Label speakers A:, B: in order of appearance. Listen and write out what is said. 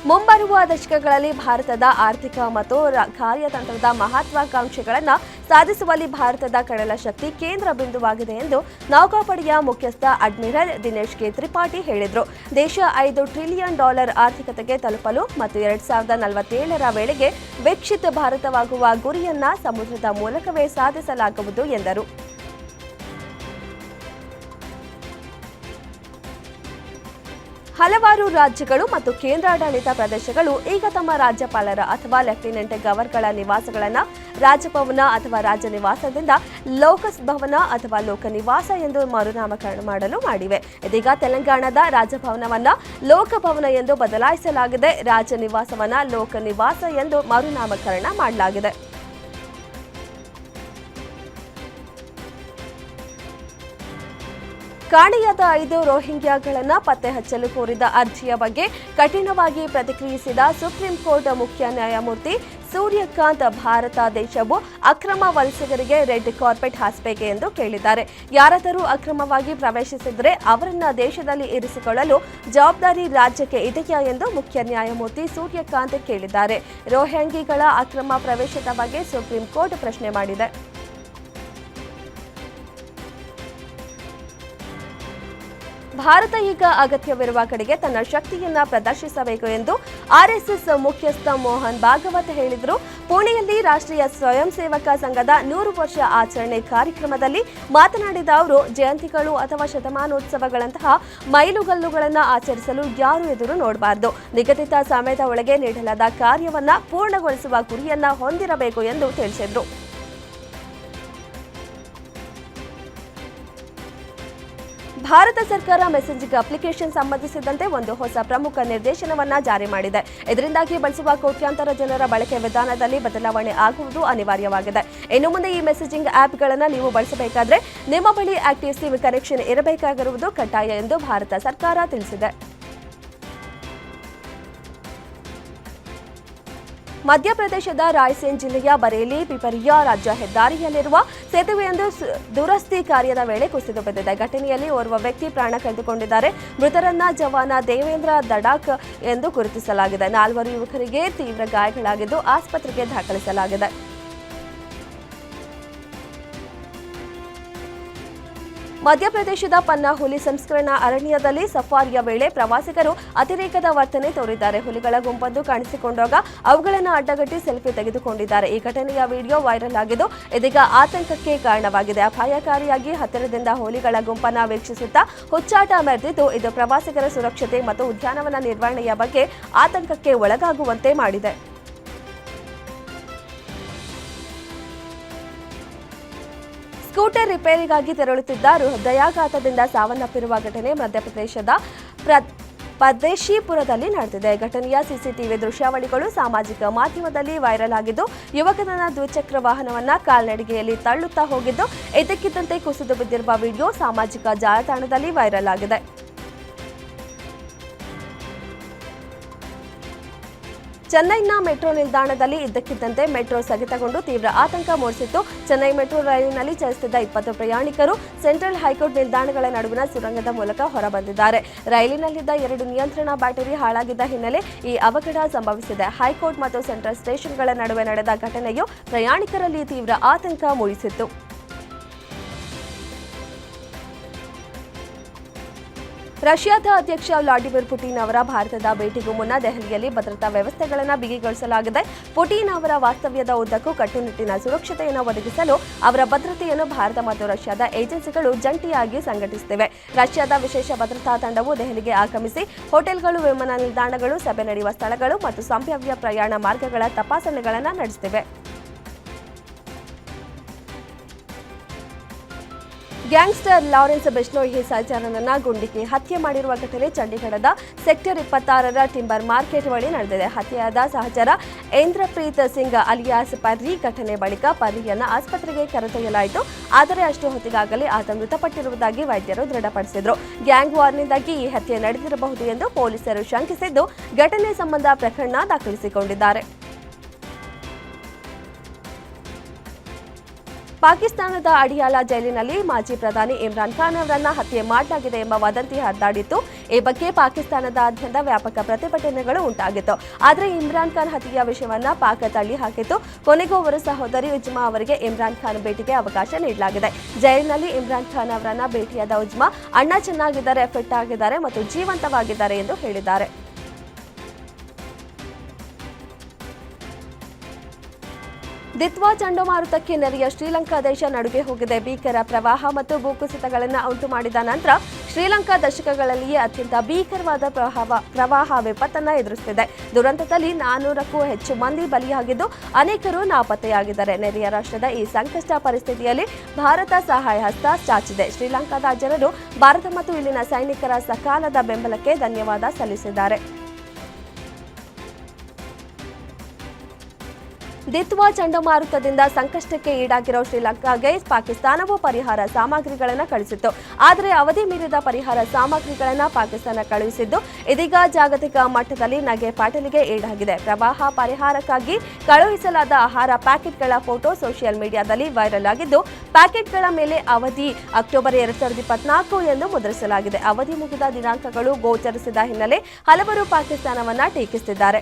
A: ಮುಂಬರುವ ದಶಕಗಳಲ್ಲಿ ಭಾರತದ ಆರ್ಥಿಕ ಮತ್ತು ಕಾರ್ಯತಂತ್ರದ ಮಹತ್ವಾಕಾಂಕ್ಷೆಗಳನ್ನು ಸಾಧಿಸುವಲ್ಲಿ ಭಾರತದ ಕಡಲ ಶಕ್ತಿ ಕೇಂದ್ರ ಬಿಂದುವಾಗಿದೆ ಎಂದು ನೌಕಾಪಡೆಯ ಮುಖ್ಯಸ್ಥ ಅಡ್ಮಿರಲ್ ದಿನೇಶ್ ಕೆ ತ್ರಿಪಾಠಿ ಹೇಳಿದರು. ದೇಶ $5 ಟ್ರಿಲಿಯನ್ ಆರ್ಥಿಕತೆಗೆ ತಲುಪಲು ಮತ್ತು 2047ರ ವೇಳೆಗೆ ವಿಕಸಿತ ಭಾರತವಾಗುವ ಗುರಿಯನ್ನ ಸಮುದ್ರದ ಮೂಲಕವೇ ಸಾಧಿಸಲಾಗುವುದು ಎಂದರು. ಹಲವಾರು ರಾಜ್ಯಗಳು ಮತ್ತು ಕೇಂದ್ರಾಡಳಿತ ಪ್ರದೇಶಗಳು ಈಗ ತಮ್ಮ ರಾಜ್ಯಪಾಲರ ಅಥವಾ ಲೆಫ್ಟಿನೆಂಟ್ ಗವರ್ನರ್ಗಳ ನಿವಾಸಗಳನ್ನು ರಾಜಭವನ ಅಥವಾ ರಾಜ ನಿವಾಸದಿಂದ ಲೋಕಭವನ ಅಥವಾ ಲೋಕನಿವಾಸ ಎಂದು ಮರುನಾಮಕರಣ ಮಾಡಲು ಮಾಡಿವೆ. ಇದೀಗ ತೆಲಂಗಾಣದ ರಾಜಭವನವನ್ನ ಲೋಕಭವನ ಎಂದು ಬದಲಾಯಿಸಲಾಗಿದೆ. ರಾಜನಿವಾಸವನ್ನ ಲೋಕನಿವಾಸ ಎಂದು ಮರುನಾಮಕರಣ ಮಾಡಲಾಗಿದೆ. ಕಾಣೆಯಾದ 5 ರೋಹಿಂಗ್ಯಾಗಳನ್ನು ಪತ್ತೆ ಹಚ್ಚಲು ಕೋರಿದ ಅರ್ಜಿಯ ಬಗ್ಗೆ ಕಠಿಣವಾಗಿ ಪ್ರತಿಕ್ರಿಯಿಸಿದ ಸುಪ್ರೀಂ ಕೋರ್ಟ್ ಮುಖ್ಯ ನ್ಯಾಯಮೂರ್ತಿ ಸೂರ್ಯಕಾಂತ್, ಭಾರತ ದೇಶವು ಅಕ್ರಮ ವಲಸಿಗರಿಗೆ ರೆಡ್ ಕಾರ್ಪೆಟ್ ಹಾಸಬೇಕೆ ಎಂದು ಕೇಳಿದ್ದಾರೆ. ಯಾರಾದರೂ ಅಕ್ರಮವಾಗಿ ಪ್ರವೇಶಿಸಿದರೆ ಅವರನ್ನ ದೇಶದಲ್ಲಿ ಇರಿಸಿಕೊಳ್ಳಲು ಜವಾಬ್ದಾರಿ ರಾಜ್ಯಕ್ಕೆ ಇದೆಯಾ ಎಂದು ಮುಖ್ಯ ನ್ಯಾಯಮೂರ್ತಿ ಸೂರ್ಯಕಾಂತ್ ಕೇಳಿದ್ದಾರೆ. ರೋಹಿಂಗ್ಯಾಗಳ ಅಕ್ರಮ ಪ್ರವೇಶದ ಬಗ್ಗೆ ಸುಪ್ರೀಂ ಕೋರ್ಟ್ ಪ್ರಶ್ನೆ ಮಾಡಿದೆ. ಭಾರತ ಈಗ ಅಗತ್ಯವಿರುವ ಕಡೆಗೆ ತನ್ನ ಶಕ್ತಿಯನ್ನ ಪ್ರದರ್ಶಿಸಬೇಕು ಎಂದು ಆರ್ಎಸ್ಎಸ್ ಮುಖ್ಯಸ್ಥ ಮೋಹನ್ ಭಾಗವತ್ ಹೇಳಿದರು. ಪುಣೆಯಲ್ಲಿ ರಾಷ್ಟ್ರೀಯ ಸ್ವಯಂ ಸೇವಕ ಸಂಘದ 100 ವರ್ಷ ಆಚರಣೆ ಕಾರ್ಯಕ್ರಮದಲ್ಲಿ ಮಾತನಾಡಿದ ಅವರು, ಜಯಂತಿಗಳು ಅಥವಾ ಶತಮಾನೋತ್ಸವಗಳಂತಹ ಮೈಲುಗಲ್ಲುಗಳನ್ನು ಆಚರಿಸಲು ಯಾರು ಎದುರು ನೋಡಬಾರದು. ನಿಗದಿತ ಸಮಯದ ಒಳಗೆ ನೀಡಲಾದ ಕಾರ್ಯವನ್ನ ಪೂರ್ಣಗೊಳಿಸುವ ಗುರಿಯನ್ನ ಹೊಂದಿರಬೇಕು ಎಂದು ತಿಳಿಸಿದರು. ಭಾರತ ಸರ್ಕಾರ ಮೆಸೇಜಿಂಗ್ ಅಪ್ಲಿಕೇಶನ್ ಸಂಬಂಧಿಸಿದಂತೆ ಒಂದು ಹೊಸ ಪ್ರಮುಖ ನಿರ್ದೇಶನವನ್ನು ಜಾರಿ ಮಾಡಿದೆ. ಇದರಿಂದಾಗಿ ಬಳಸುವ ಕೋಟ್ಯಾಂತರ ಜನರ ಬಳಕೆ ವಿಧಾನದಲ್ಲಿ ಬದಲಾವಣೆ ಆಗುವುದು ಅನಿವಾರ್ಯವಾಗಿದೆ. ಇನ್ನು ಮುಂದೆ ಈ ಮೆಸೇಜಿಂಗ್ ಆ್ಯಪ್ಗಳನ್ನು ನೀವು ಬಳಸಬೇಕಾದ್ರೆ ನಿಮ್ಮ ಬಳಿ ಆಕ್ಟಿವ್ ಸಿಮ್ ಕನೆಕ್ಷನ್ ಇರಬೇಕಾಗಿರುವುದು ಕಡ್ಡಾಯ ಎಂದು ಭಾರತ ಸರ್ಕಾರ ತಿಳಿಸಿದೆ. ಮಧ್ಯಪ್ರದೇಶದ ರಾಯ್ಸೇನ್ ಜಿಲ್ಲೆಯ ಬರೇಲಿ ಪಿಪರಿಯಾ ರಾಜ್ಯ ಹೆದ್ದಾರಿಯಲ್ಲಿರುವ ಸೇತುವೆಯೊಂದು ದುರಸ್ತಿ ಕಾರ್ಯದ ವೇಳೆ ಕುಸಿದು ಬಿದ್ದಿದೆ. ಘಟನೆಯಲ್ಲಿ ಓರ್ವ ವ್ಯಕ್ತಿ ಪ್ರಾಣ ಕಳೆದುಕೊಂಡಿದ್ದಾರೆ. ಮೃತರನ್ನ ಜವಾನ ದೇವೇಂದ್ರ ದಡಾಕ್ ಎಂದು ಗುರುತಿಸಲಾಗಿದೆ. 4 ಯುವಕರಿಗೆ ತೀವ್ರ ಗಾಯಗಳಾಗಿದ್ದು ಆಸ್ಪತ್ರೆಗೆ ದಾಖಲಿಸಲಾಗಿದೆ. ಮಧ್ಯಪ್ರದೇಶದ ಪನ್ನಾ ಹುಲಿ ಸಂಸ್ಕರಣಾ ಅರಣ್ಯದಲ್ಲಿ ಸಫಾರಿಯ ವೇಳೆ ಪ್ರವಾಸಿಗರು ಅತಿರೇಕದ ವರ್ತನೆ ತೋರಿದ್ದಾರೆ. ಹುಲಿಗಳ ಗುಂಪೊಂದು ಕಾಣಿಸಿಕೊಂಡಾಗ ಅವುಗಳನ್ನು ಅಡ್ಡಗಟ್ಟಿ ಸೆಲ್ಫಿ ತೆಗೆದುಕೊಂಡಿದ್ದಾರೆ. ಈ ಘಟನೆಯ ವಿಡಿಯೋ ವೈರಲ್ ಆಗಿದ್ದು ಇದೀಗ ಆತಂಕಕ್ಕೆ ಕಾರಣವಾಗಿದೆ. ಅಪಾಯಕಾರಿಯಾಗಿ ಹತ್ತಿರದಿಂದ ಹುಲಿಗಳ ಗುಂಪನ್ನು ವೀಕ್ಷಿಸುತ್ತಾ ಹುಚ್ಚಾಟ ಮೆರೆದಿದ್ದು ಇದು ಪ್ರವಾಸಿಗರ ಸುರಕ್ಷತೆ ಮತ್ತು ಉದ್ಯಾನವನ ನಿರ್ವಹಣೆಯ ಬಗ್ಗೆ ಆತಂಕಕ್ಕೆ ಒಳಗಾಗುವಂತೆ ಮಾಡಿದೆ. ಸ್ಕೂಟರ್ ರಿಪೇರಿಗಾಗಿ ತೆರಳುತ್ತಿದ್ದ ಹೃದಯಾಘಾತದಿಂದ ಸಾವನ್ನಪ್ಪಿರುವ ಘಟನೆ ಮಧ್ಯಪ್ರದೇಶದ ಪದೇಶಿಪುರದಲ್ಲಿ ನಡೆದಿದೆ. ಘಟನೆಯ ಸಿಸಿಟಿವಿ ದೃಶ್ಯಾವಳಿಗಳು ಸಾಮಾಜಿಕ ಮಾಧ್ಯಮದಲ್ಲಿ ವೈರಲ್ ಆಗಿದ್ದು, ಯುವಕನ ದ್ವಿಚಕ್ರ ವಾಹನವನ್ನು ಕಾಲ್ನಡಿಗೆಯಲ್ಲಿ ತಳ್ಳುತ್ತಾ ಹೋಗಿದ್ದು ಇದ್ದಕ್ಕಿದ್ದಂತೆ ಕುಸಿದು ಬಿದ್ದಿರುವ ವಿಡಿಯೋ ಸಾಮಾಜಿಕ ಜಾಲತಾಣದಲ್ಲಿ ವೈರಲ್ ಆಗಿದೆ. ಚೆನ್ನೈನ ಮೆಟ್ರೋ ನಿಲ್ದಾಣದಲ್ಲಿ ಇದ್ದಕ್ಕಿದ್ದಂತೆ ಮೆಟ್ರೋ ಸ್ಥಗಿತಗೊಂಡು ತೀವ್ರ ಆತಂಕ ಮೂಡಿಸಿತ್ತು. ಚೆನ್ನೈ ಮೆಟ್ರೋ ರೈಲಿನಲ್ಲಿ ಚಲಿಸುತ್ತಿದ್ದ 20 ಪ್ರಯಾಣಿಕರು ಸೆಂಟ್ರಲ್ ಹೈಕೋರ್ಟ್ ನಿಲ್ದಾಣಗಳ ನಡುವಿನ ಸುರಂಗದ ಮೂಲಕ ಹೊರಬಂದಿದ್ದಾರೆ. ರೈಲಿನಲ್ಲಿದ್ದ 2 ನಿಯಂತ್ರಣ ಬ್ಯಾಟರಿ ಹಾಳಾಗಿದ್ದ ಹಿನ್ನೆಲೆ ಈ ಅವಘಡ ಸಂಭವಿಸಿದೆ. ಹೈಕೋರ್ಟ್ ಮತ್ತು ಸೆಂಟ್ರಲ್ ಸ್ಟೇಷನ್ಗಳ ನಡುವೆ ನಡೆದ ಘಟನೆಯು ಪ್ರಯಾಣಿಕರಲ್ಲಿ ತೀವ್ರ ಆತಂಕ ಮೂಡಿಸಿತ್ತು. ರಷ್ಯಾದ ಅಧ್ಯಕ್ಷ ವ್ಲಾಡಿಮಿರ್ ಪುಟಿನ್ ಅವರ ಭಾರತದ ಭೇಟಿಗೂ ಮುನ್ನ ದೆಹಲಿಯಲ್ಲಿ ಭದ್ರತಾ ವ್ಯವಸ್ಥೆಗಳನ್ನು ಬಿಗಿಗೊಳಿಸಲಾಗಿದೆ. ಪುಟಿನ್ ಅವರ ವಾಸ್ತವ್ಯದ ಉದ್ದಕ್ಕೂ ಕಟ್ಟುನಿಟ್ಟಿನ ಸುರಕ್ಷತೆಯನ್ನು ಒದಗಿಸಲು ಅವರ ಭದ್ರತೆಯನ್ನು ಭಾರತ ಮತ್ತು ರಷ್ಯಾದ ಏಜೆನ್ಸಿಗಳು ಜಂಟಿಯಾಗಿ ಸಂಘಟಿಸುತ್ತಿವೆ. ರಷ್ಯಾದ ವಿಶೇಷ ಭದ್ರತಾ ತಂಡವು ದೆಹಲಿಗೆ ಆಗಮಿಸಿ ಹೋಟೆಲ್ಗಳು, ವಿಮಾನ ನಿಲ್ದಾಣಗಳು, ಸಭೆ ನಡೆಯುವ ಸ್ಥಳಗಳು ಮತ್ತು ಸಂಭಾವ್ಯ ಪ್ರಯಾಣ ಮಾರ್ಗಗಳ ತಪಾಸಣೆಗಳನ್ನು ನಡೆಸುತ್ತಿವೆ. ಗ್ಯಾಂಗ್ಸ್ಟರ್ ಲಾರೆನ್ಸ್ ಬಿಷ್ಣೋಯ್ ಸಹಚರನನ್ನ ಗುಂಡಿಕ್ಕಿ ಹತ್ಯೆ ಮಾಡಿರುವ ಘಟನೆ ಚಂಡೀಗಢದ ಸೆಕ್ಟರ್ 26ರ ಟಿಂಬರ್ ಮಾರ್ಕೆಟ್ ಬಳಿ ನಡೆದಿದೆ. ಹತ್ಯೆಯಾದ ಸಹಚರ ಇಂದ್ರಪ್ರೀತ್ ಸಿಂಗ್ ಅಲಿಯಾಸ್ ಪರ್ರಿ ಘಟನೆ ಬಳಿಕ ಪರ್ರಿಯನ್ನ ಆಸ್ಪತ್ರೆಗೆ ಕರೆದೊಯ್ಯಲಾಯಿತು. ಆದರೆ ಅಷ್ಟು ಹೊತ್ತಿಗಾಗಲೇ ಆತ ಮೃತಪಟ್ಟಿರುವುದಾಗಿ ವೈದ್ಯರು ದೃಢಪಡಿಸಿದರು. ಗ್ಯಾಂಗ್ ವಾರ್ನಿಂದಾಗಿ ಈ ಹತ್ಯೆ ನಡೆದಿರಬಹುದು ಎಂದು ಪೊಲೀಸರು ಶಂಕಿಸಿದ್ದು ಘಟನೆ ಸಂಬಂಧ ಪ್ರಕರಣ ದಾಖಲಿಸಿಕೊಂಡಿದ್ದಾರೆ. ಪಾಕಿಸ್ತಾನದ ಅಡಿಯಾಲ ಜೈಲಿನಲ್ಲಿ ಮಾಜಿ ಪ್ರಧಾನಿ ಇಮ್ರಾನ್ ಖಾನ್ ಅವರನ್ನ ಹತ್ಯೆ ಮಾಡಲಾಗಿದೆ ಎಂಬ ವದಂತಿ ಹರಿದಾಡಿತ್ತು. ಈ ಬಗ್ಗೆ ಪಾಕಿಸ್ತಾನದಾದ್ಯಂತ ವ್ಯಾಪಕ ಪ್ರತಿಭಟನೆಗಳು ಉಂಟಾಗಿತ್ತು. ಆದರೆ ಇಮ್ರಾನ್ ಖಾನ್ ಹತ್ಯೆಯ ವಿಷಯವನ್ನ ಪಾಕ್ ತಳ್ಳಿ ಹಾಕಿತ್ತು. ಕೊನೆಗೂ ಅವರ ಸಹೋದರಿ ಉಜ್ಮಾ ಅವರಿಗೆ ಇಮ್ರಾನ್ ಖಾನ್ ಭೇಟಿಗೆ ಅವಕಾಶ ನೀಡಲಾಗಿದೆ. ಜೈಲಿನಲ್ಲಿ ಇಮ್ರಾನ್ ಖಾನ್ ಅವರನ್ನ ಭೇಟಿಯಾದ ಉಜ್ಮಾ ಅಣ್ಣ ಚೆನ್ನಾಗಿದ್ದಾರೆ, ಫಿಟ್ ಆಗಿದ್ದಾರೆ ಮತ್ತು ಜೀವಂತವಾಗಿದ್ದಾರೆ ಎಂದು ಹೇಳಿದ್ದಾರೆ. ದಿತ್ವಾ ಚಂಡಮಾರುತಕ್ಕೆ ನೆರೆಯ ಶ್ರೀಲಂಕಾ ದೇಶ ನಡುಗೆ ಹೋಗಿದೆ. ಭೀಕರ ಪ್ರವಾಹ ಮತ್ತು ಭೂಕುಸಿತಗಳನ್ನು ಉಂಟು ಮಾಡಿದ ನಂತರ ಶ್ರೀಲಂಕಾ ದಶಕಗಳಲ್ಲಿಯೇ ಅತ್ಯಂತ ಭೀಕರವಾದ ಪ್ರವಾಹ ವಿಪತ್ತನ್ನು ಎದುರಿಸುತ್ತಿದೆ. ದುರಂತದಲ್ಲಿ 400ಕ್ಕೂ ಹೆಚ್ಚು ಮಂದಿ ಬಲಿಯಾಗಿದ್ದು ಅನೇಕರು ನಾಪತ್ತೆಯಾಗಿದ್ದಾರೆ. ನೆರೆಯ ರಾಷ್ಟ್ರದ ಈ ಸಂಕಷ್ಟ ಪರಿಸ್ಥಿತಿಯಲ್ಲಿ ಭಾರತ ಸಹಾಯ ಹಸ್ತ ಚಾಚಿದೆ. ಶ್ರೀಲಂಕಾದ ಜನರು ಭಾರತ ಮತ್ತು ಇಲ್ಲಿನ ಸೈನಿಕರ ಸಕಾಲದ ಬೆಂಬಲಕ್ಕೆ ಧನ್ಯವಾದ ಸಲ್ಲಿಸಿದ್ದಾರೆ. ದಿತ್ವಾ ಚಂಡಮಾರುತದಿಂದ ಸಂಕಷ್ಟಕ್ಕೆ ಈಡಾಗಿರೋ ಶ್ರೀಲಂಕಾಗೆ ಪಾಕಿಸ್ತಾನವು ಪರಿಹಾರ ಸಾಮಗ್ರಿಗಳನ್ನು ಕಳುಹಿಸಿತ್ತು. ಆದರೆ ಅವಧಿ ಮೀರಿದ ಪರಿಹಾರ ಸಾಮಗ್ರಿಗಳನ್ನು ಪಾಕಿಸ್ತಾನ ಕಳುಹಿಸಿದ್ದು ಇದೀಗ ಜಾಗತಿಕ ಮಟ್ಟದಲ್ಲಿ ನಗೆ ಪಾಟಲಿಗೆ ಈಡಾಗಿದೆ. ಪ್ರವಾಹ ಪರಿಹಾರಕ್ಕಾಗಿ ಕಳುಹಿಸಲಾದ ಆಹಾರ ಪ್ಯಾಕೆಟ್ಗಳ ಫೋಟೋ ಸೋಷಿಯಲ್ ಮೀಡಿಯಾದಲ್ಲಿ ವೈರಲ್ ಆಗಿದ್ದು, ಪ್ಯಾಕೆಟ್ಗಳ ಮೇಲೆ ಅವಧಿ ಅಕ್ಟೋಬರ್ 2024 ಎಂದು ಮುದ್ರಿಸಲಾಗಿದೆ. ಅವಧಿ ಮುಗಿದ ದಿನಾಂಕಗಳು ಗೋಚರಿಸಿದ ಹಿನ್ನೆಲೆ ಹಲವರು ಪಾಕಿಸ್ತಾನವನ್ನ ಟೀಕಿಸುತ್ತಿದ್ದಾರೆ.